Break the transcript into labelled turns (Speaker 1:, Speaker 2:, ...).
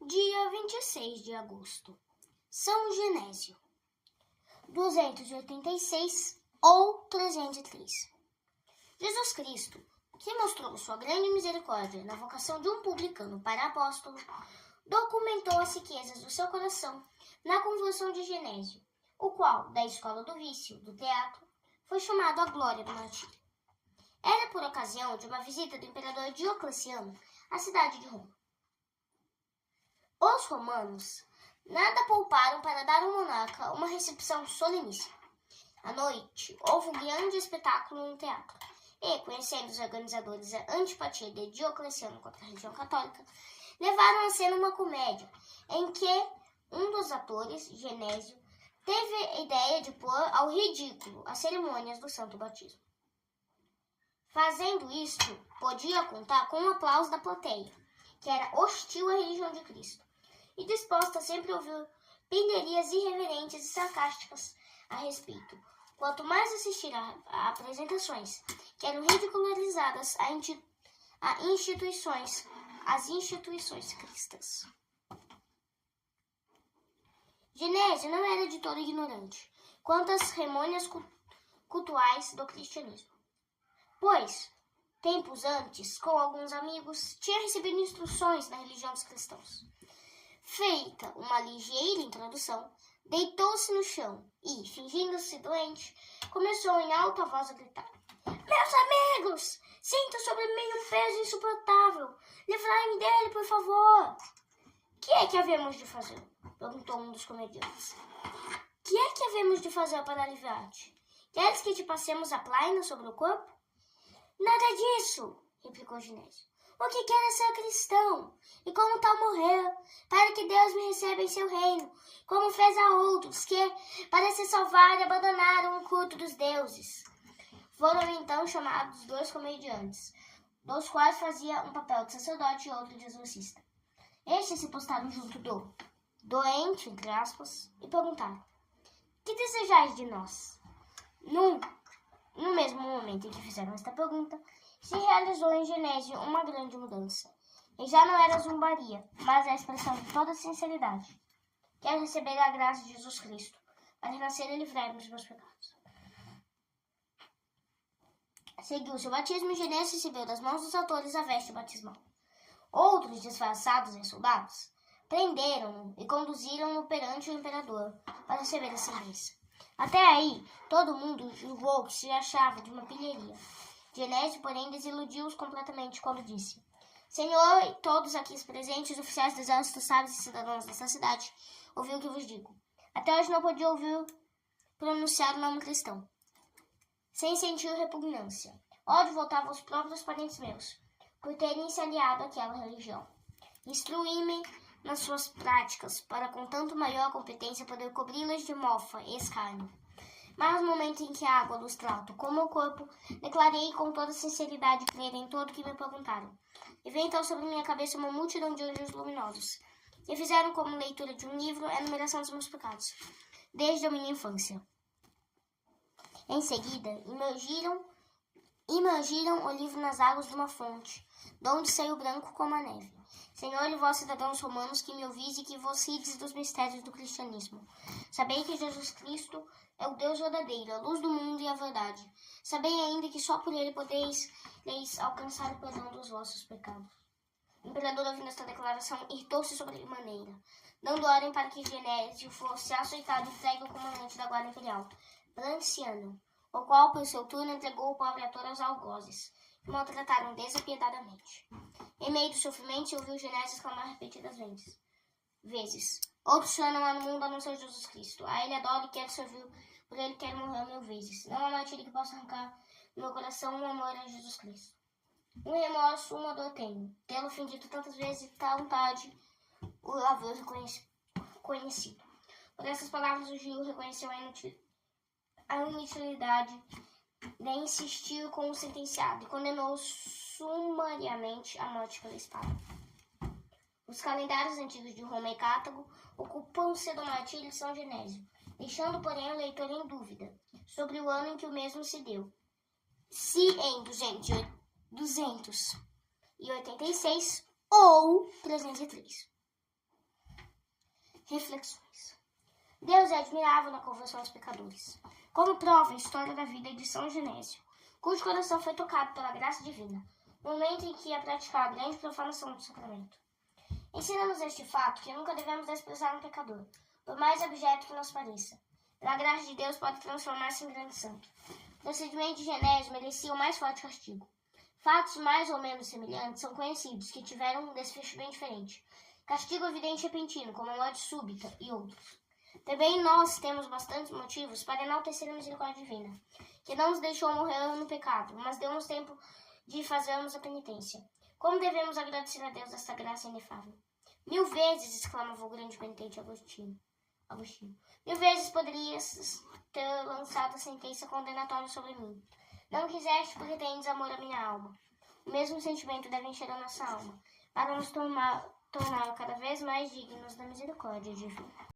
Speaker 1: Dia 26 de agosto. São Genésio. 286 ou 303. Jesus Cristo, que mostrou sua grande misericórdia na vocação de um publicano para apóstolo, documentou as riquezas do seu coração na conversão de Genésio, o qual, da escola do vício, do teatro, foi chamado à glória do martírio. Era por ocasião de uma visita do imperador Diocleciano à cidade de Roma. Os romanos nada pouparam para dar ao monarca uma recepção soleníssima. À noite, houve um grande espetáculo no teatro, e, conhecendo os organizadores a antipatia de Diocleciano contra a religião católica, levaram a cena uma comédia, em que um dos atores, Genésio, teve a ideia de pôr ao ridículo as cerimônias do santo batismo. Fazendo isto, podia contar com o aplauso da plateia, que era hostil à religião de Cristo, e disposta a sempre ouvir penderias irreverentes e sarcásticas a respeito, quanto mais assistir a apresentações que eram ridicularizadas às instituições cristãs. Genésio não era de todo ignorante quanto às cerimônias cultuais do cristianismo, pois, tempos antes, com alguns amigos, tinha recebido instruções na religião dos cristãos. Feita uma ligeira introdução, deitou-se no chão e, fingindo-se doente, começou em alta voz a gritar: "Meus amigos, sinto sobre mim um peso insuportável. Livrai-me dele, por favor." "Que é que havemos de fazer?" perguntou um dos comediantes. "Que é que havemos de fazer para aliviar-te? Queres que te passemos a plaina sobre o corpo?" "Nada disso," replicou Genésio. "O que quero é ser cristão, e como tal morrer, para que Deus me receba em seu reino, como fez a outros que, para se salvar, abandonaram o culto dos deuses." Foram então chamados 2 comediantes, dos quais fazia um papel de sacerdote e outro de exorcista. Estes se postaram junto do doente, entre aspas, e perguntaram: "Que desejais de nós?" No mesmo momento em que fizeram esta pergunta, se realizou em Genésio uma grande mudança. E já não era zombaria, mas a expressão de toda sinceridade. "Quero receber a graça de Jesus Cristo, para renascer e livrar-me dos meus pecados." Seguiu-se o batismo e Genésio recebeu das mãos dos autores a veste batismal. Outros, disfarçados em soldados, prenderam-no e conduziram-no perante o imperador para receber a sentença. Até aí, todo mundo julgou que se achava de uma pilharia. Genésio, porém, desiludiu-os completamente quando disse: "Senhor e todos aqui presentes, oficiais do exército, sábios e cidadãos desta cidade, ouviu o que vos digo. Até hoje não podia ouvir pronunciar o nome cristão, sem sentir repugnância. Ódio voltava aos próprios parentes meus, por terem se aliado àquela religião. Instruí-me nas suas práticas, para com tanto maior competência poder cobri-las de mofa e escárnio. Mas no momento em que a água dos trato como o corpo, declarei com toda sinceridade crer em tudo que me perguntaram. E veio então sobre minha cabeça uma multidão de anjos luminosos, e fizeram como leitura de um livro a enumeração dos meus pecados, desde a minha infância. Em seguida, imergiram o livro nas águas de uma fonte, de onde saiu branco como a neve. Senhor e vós, cidadãos romanos, que me ouvis e que vos rides dos mistérios do cristianismo, sabei que Jesus Cristo é o Deus verdadeiro, a luz do mundo e a verdade. Sabei ainda que só por ele podeis alcançar o perdão dos vossos pecados." O imperador, ouvindo esta declaração, irritou-se sobremaneira, dando ordem para que Genésio fosse açoitado e entregue ao comandante da guarda imperial, Planciano, o qual, por seu turno, entregou o pobre ator aos algozes, que maltrataram desapiedadamente. Em meio do sofrimento, se ouviu Genésio exclamar repetidas vezes: "Outro senhor não há no mundo a não ser Jesus Cristo. A ele adoro e quero servir, por ele quero morrer 1000 vezes. Não há martírio que possa arrancar do meu coração um amor a Jesus Cristo. Um remorso, uma dor tenho, tê-lo ofendido tantas vezes e tão tarde o haver conhecido." Por essas palavras, o Gil reconheceu a inutilidade de insistir com o sentenciado e condenou sumariamente à morte pela espada. Os calendários antigos de Roma e Cartago ocupam-se do martírio de São Genésio, deixando, porém, o leitor em dúvida sobre o ano em que o mesmo se deu, se em 286 ou 303. Reflexões. Deus é admirável na conversão dos pecadores. Como prova a história da vida de São Genésio, cujo coração foi tocado pela graça divina, no momento em que ia praticar a grande profanação do sacramento. Ensina-nos este fato que nunca devemos desprezar um pecador, por mais abjeto que nos pareça. Pela graça de Deus pode transformar-se em grande santo. O procedimento de Genésio merecia o mais forte castigo. Fatos mais ou menos semelhantes são conhecidos, que tiveram um desfecho bem diferente. Castigo evidente e repentino, como a morte súbita, e outros. Também nós temos bastantes motivos para enaltecer a misericórdia divina, que não nos deixou morrer no pecado, mas deu-nos tempo de fazermos a penitência. Como devemos agradecer a Deus esta graça inefável? 1000 vezes, exclamava o grande penitente Agostinho. 1000 vezes poderias ter lançado a sentença condenatória sobre mim. Não quiseste porque tens amor à minha alma. O mesmo sentimento deve encher a nossa alma, para nos torná-la cada vez mais dignos da misericórdia divina.